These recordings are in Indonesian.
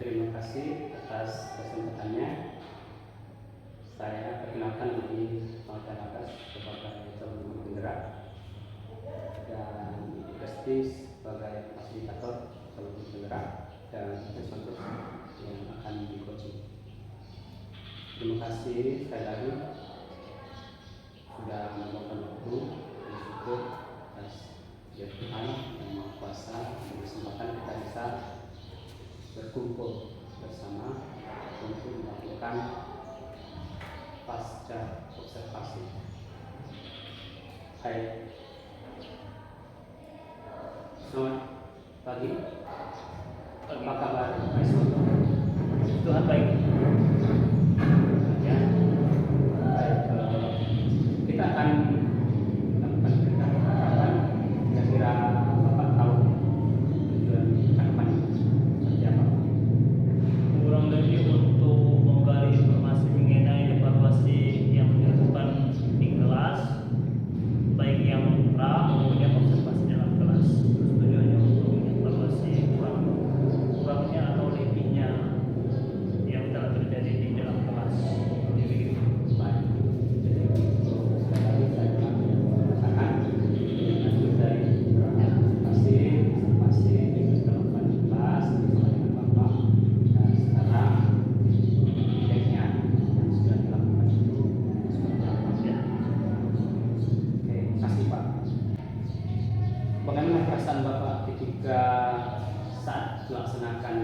Terima kasih atas kesempatannya. Saya perkenalkan diri Pak Lakas sebagai calon penggerak dan Gusti sebagai fasilitator calon penggerak dan instruktur yang akan di coaching. Terima kasih sekali lagi sudah meluangkan waktu bersyukur atas Tuhan yang Maha Kuasa dan kesempatan kita bisa berkumpul bersama untuk melakukan pasca observasi. Hai, selamat pagi. Apa kabar, Pak Ismail? Tuhan baik. Ya, baik. Kita akan melakukan percakapan. Kira-kira Bapak tahu tujuan percakapan ini seperti apa? Kurang lebih untuk menggali informasi mengenai evaluasi yang dilakukan di kelas, baik yang pra maupun yang observasi dalam kelas. Tujuannya untuk mengevaluasi kurangnya atau lebihnya yang telah terjadi di dalam kelas. Jadi, Baik. Jadi sekali lagi saya mengatakan lanjut dari observasi yang sudah dilakukan di kelas bersama dengan Bapak dan sekarang feedbacknya yang sudah dilakukan itu seperti apa? ya. Oke, kasih Pak. Bagaimana perasaan Bapak ketika saat melaksanakan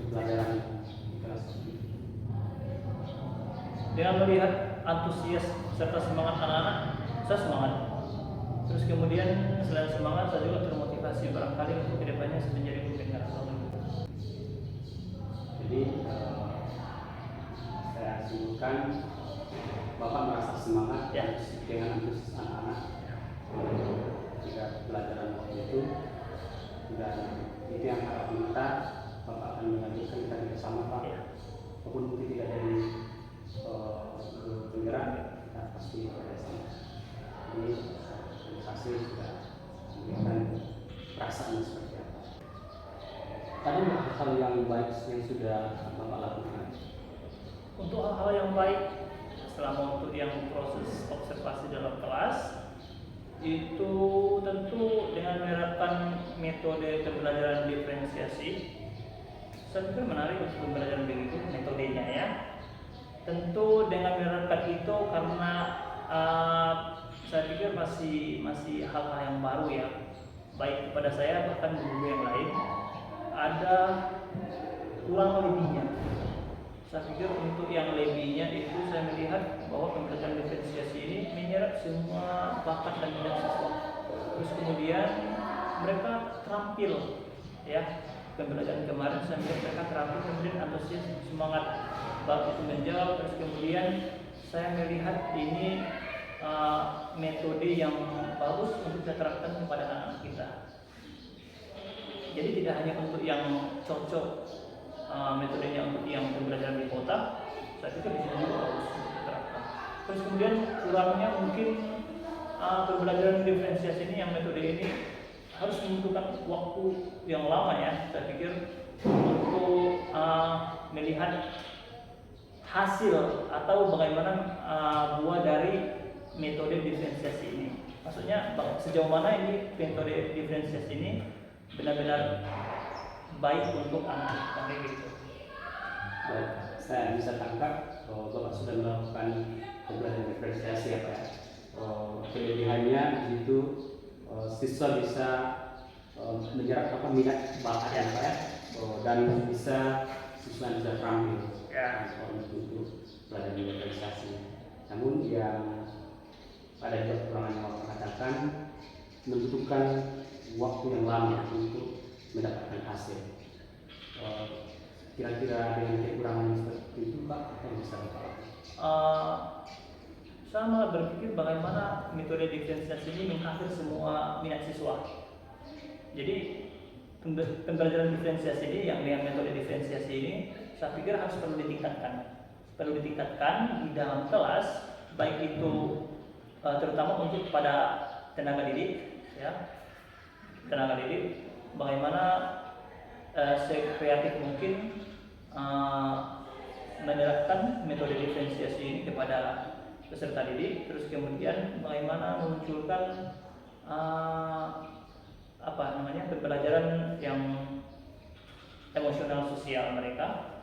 pembelajaran di kelas ini? Dengan melihat antusias serta semangat anak-anak, saya semangat. Terus kemudian selain semangat, saya juga termotivasi barangkali untuk kedepannya saya menjadi pembina agama. Jadi saya simpulkan Bapak merasa semangat Ya. dengan antusias anak-anak ketika pelajaran waktu itu, dan itu yang harapan kita Bapak akan melanjutkan kita bersama Pak. Ya. Walaupun mungkin tidak dari penggerak, kita pasti bersama. Jadi terima kasih sudah memberikan perasaan seperti apa. Tadi hal yang baik yang sudah Bapak lakukan. Untuk hal-hal yang baik selama untuk yang proses observasi dalam kelas itu tentu dengan menerapkan metode pembelajaran diferensiasi. Saya pikir menarik untuk pembelajaran begitu metodenya ya. Tentu dengan menerapkan itu karena saya pikir masih hal-hal yang baru ya, baik kepada saya bahkan guru yang lain ada kurang lebihnya. Saya pikir untuk yang lebihnya itu saya melihat bahwa pembelajaran diferensiasi ini menyerap semua bakat dan minat siswa. Terus kemudian mereka terampil ya. Pembelajaran kemarin saya melihat mereka terampil, kemudian antusias, semangat baku itu menjawab. Terus kemudian saya melihat ini metode yang bagus untuk kita terapkan kepada anak-anak kita. Jadi tidak hanya untuk yang cocok metodenya untuk yang pembelajaran di kota, saya pikir di sini juga bagus untuk diterapkan. Terus kemudian kurangnya mungkin pembelajaran diferensiasi ini, yang metode ini harus membutuhkan waktu yang lama ya. Saya pikir untuk melihat hasil atau bagaimana buah dari metode diferensiasi ini. Maksudnya sejauh mana ini metode diferensiasi ini benar-benar baik untuk anak kami gitu. Baik, saya bisa tangkap bahwa Bapak sudah melakukan pembelajaran diferensiasi ya Pak. Kelebihannya di situ siswa bisa menyerap minat bakat ya Pak ya, dan bisa siswa bisa terampil untuk pelajaran diferensiasi. Namun yang pada kekurangan yang Bapak katakan membutuhkan waktu yang lama untuk mendapatkan hasil. Kira-kira dengan kekurangan seperti itu Pak, apa yang bisa Bapak lakukan? Saya malah berpikir bagaimana metode diferensiasi ini mengakhir semua minat siswa. Jadi pembelajaran diferensiasi ini yang dengan metode diferensiasi ini saya pikir harus perlu ditingkatkan di dalam kelas, baik itu terutama untuk pada tenaga didik ya. Tenaga didik bagaimana sekreatif mungkin menerapkan metode diferensiasi ini kepada peserta didik, terus kemudian bagaimana memunculkan pembelajaran yang emosional sosial mereka,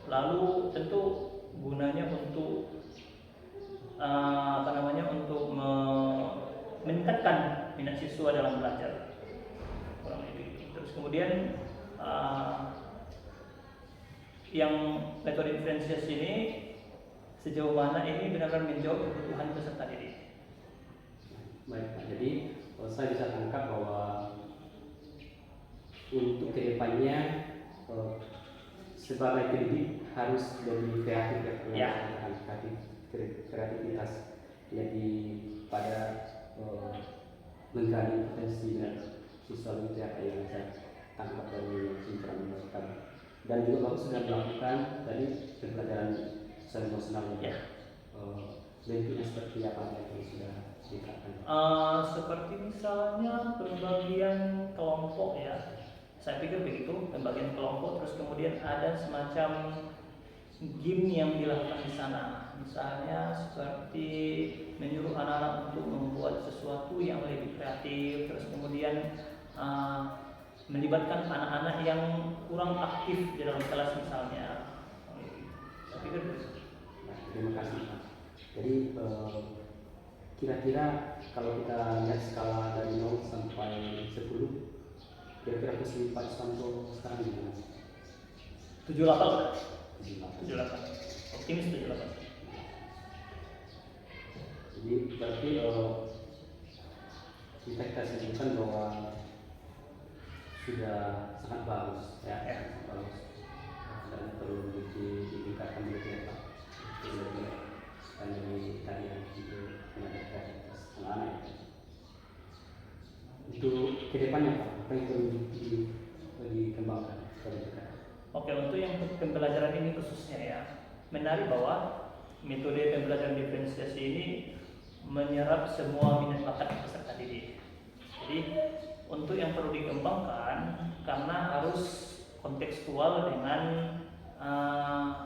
lalu tentu gunanya untuk meningkatkan minat siswa dalam belajar, kurang lebih. Terus kemudian yang metode diferensiasi ini sejauh mana ini benar-benar menjawab kebutuhan peserta didik. Baik Pak, jadi saya bisa tangkap bahwa untuk kedepannya sebagai pendidik harus lebih kreatif ya, kreativitas, jadi pada menggali potensi siswa itu apa yang saya tangkap dari sindiran tadi, dan juga Bapak sudah melakukan tadi pembelajaran sosial emosional ya. Bentuknya seperti apa yang sudah diterapkan? Seperti misalnya pembagian kelompok ya. Saya pikir begitu, pembagian kelompok, terus kemudian ada semacam game yang dilakukan di sana. Misalnya seperti menyuruh anak-anak untuk membuat sesuatu yang lebih kreatif, terus kemudian melibatkan anak-anak yang kurang aktif di dalam kelas misalnya. Saya pikir begitu. Terima kasih Pak. Jadi kira-kira kalau kita lihat skala dari 0 sampai 10, kira-kira posisi Pak Iswanto sekarang gimana? 78. Optimis 78. Jadi berarti kita simpulkan bahwa sudah sangat bagus ya, sangat bagus, dan perlu ditingkatkan begitu ya Pak. Dan dari tadi itu meningkatkan anak-anak. Untuk kedepannya Pak, apa yang perlu dikembangkan? Oke, untuk yang pembelajaran ini khususnya ya, menarik bahwa metode pembelajaran diferensiasi ini menyerap semua minat bakat peserta didik. Jadi untuk yang perlu dikembangkan karena harus kontekstual dengan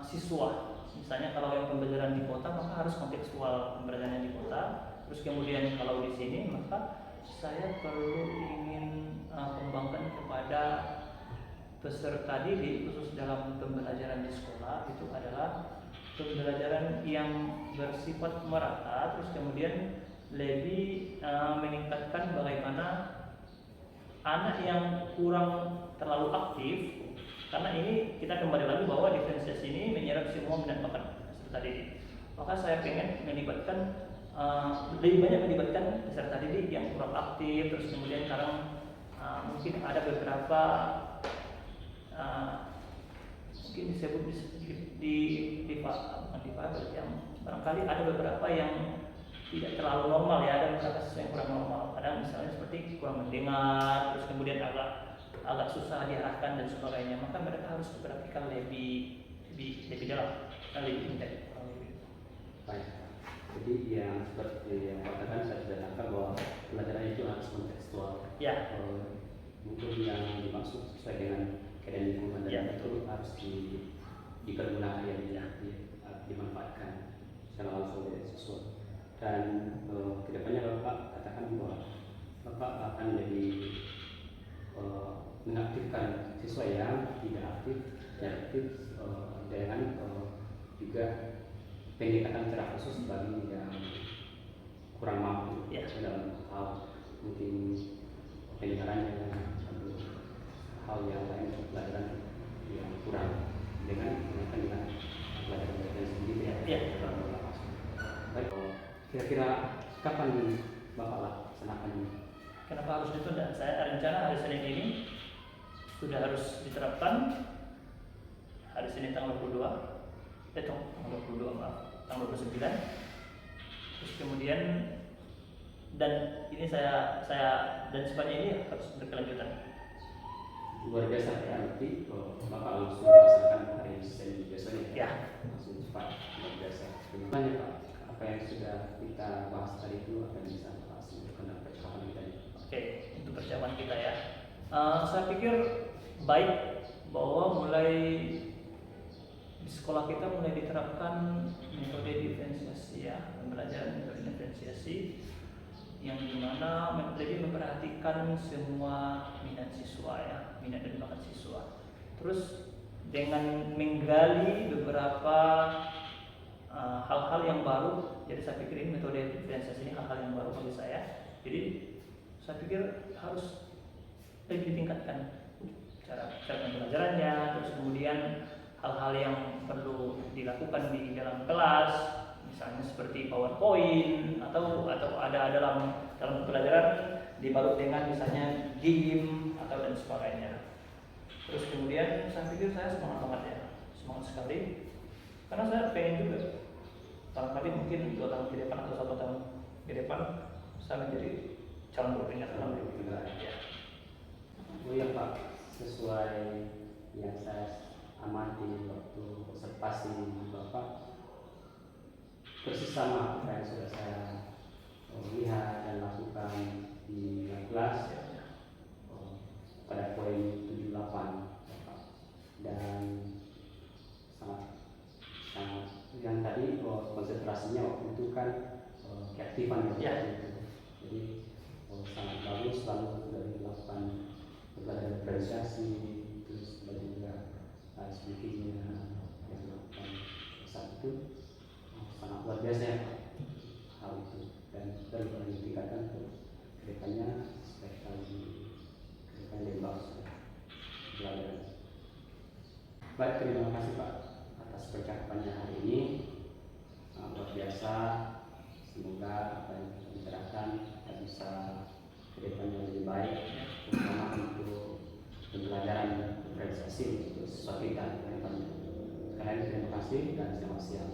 siswa. Misalnya kalau yang pembelajaran di kota maka harus kontekstual pembelajarannya di kota. Terus kemudian kalau di sini maka saya perlu ingin kembangkan kepada peserta didik khusus dalam pembelajaran di sekolah itu adalah pembelajaran yang bersifat merata, terus kemudian lebih meningkatkan bagaimana anak yang kurang terlalu aktif, karena ini kita kembali lagi bahwa diferensiasi ini menyerap semua minat bakat peserta didik. Maka saya pengen melibatkan lebih banyak melibatkan peserta didik yang kurang aktif, terus kemudian sekarang mungkin ada beberapa mungkin disebut di yang barangkali ada beberapa yang tidak terlalu normal ya, ada beberapa siswa yang kurang normal. Kadang misalnya seperti kurang mendengar, terus kemudian agak susah diarahkan dan sebagainya. Maka mereka harus diperhatikan lebih dalam, lebih intens. Baik. Jadi yang seperti yang katakan saya sudah tangkap bahwa pelajaran itu harus kontekstual. Ya. Mungkin yang dimaksud sesuai dengan keadaan lingkungan dan itu harus dipergunakan ya, dimanfaatkan secara langsung oleh siswa. Dan kedepannya Bapak katakan bahwa Bapak akan lebih mengaktifkan siswa yang tidak aktif dengan juga pendekatan secara khusus bagi yang kurang mampu ya, dalam hal mungkin pendengarannya atau hal yang lain, pelajaran yang kurang dengan pelajaran sendiri ya. Baik, kira-kira kapan Bapak laksanakan ini? Kenapa harus ditunda? Saya rencana hari Senin ini sudah harus diterapkan, hari Senin tanggal 22, tanggal 29. Terus kemudian dan ini saya dan sifatnya ini harus berkelanjutan. Luar biasa ya, nanti Bapak langsung melaksanakan hari Senin besoknya ya, langsung cepat, luar biasa. Terima kasih Pak, apa yang sudah kita bahas tadi itu akan bisa Bapak simpulkan dalam percakapan kita ini. Oke, untuk percakapan kita ya, saya pikir baik bahwa mulai sekolah kita mulai diterapkan metode diferensiasi ya, pembelajaran metode diferensiasi yang dimana lebih memperhatikan semua minat siswa ya, minat dan bakat siswa. Terus dengan menggali beberapa hal-hal yang baru, jadi saya pikir ini metode diferensiasi ini hal-hal yang baru bagi saya. Jadi saya pikir harus lebih ditingkatkan cara pembelajarannya, terus kemudian hal-hal yang perlu dilakukan di dalam kelas, misalnya seperti PowerPoint atau ada dalam pembelajaran dibalut dengan misalnya game atau dan sebagainya. Terus kemudian saya pikir saya semangat banget ya, semangat sekali, karena saya pengen juga barangkali mungkin 2 tahun ke depan atau 1 tahun ke depan saya menjadi calon guru tingkat ya. Oh iya Pak, sesuai yang saya amati waktu observasi Bapak, persis sama apa yang sudah saya lihat dan lakukan di kelas pada poin 78 Bapak. Dan sangat yang tadi konsentrasinya waktu itu kan keaktifan ya. Jadi sangat bagus, lalu dari melakukan pembelajaran diferensiasi, terus juga sedikitnya yang melakukan saat itu sangat luar biasa ya Pak, hal itu, dan perlu ditingkatkan ke depannya supaya lebih bagus pelajaran. Baik, terima kasih Pak atas percakapannya hari ini, luar biasa. Semoga apa yang kita bicarakan bisa ke depannya lebih baik, terutama untuk pembelajaran diferensiasi untuk siswa kita ke depannya. Sekali lagi terima kasih dan selamat siang.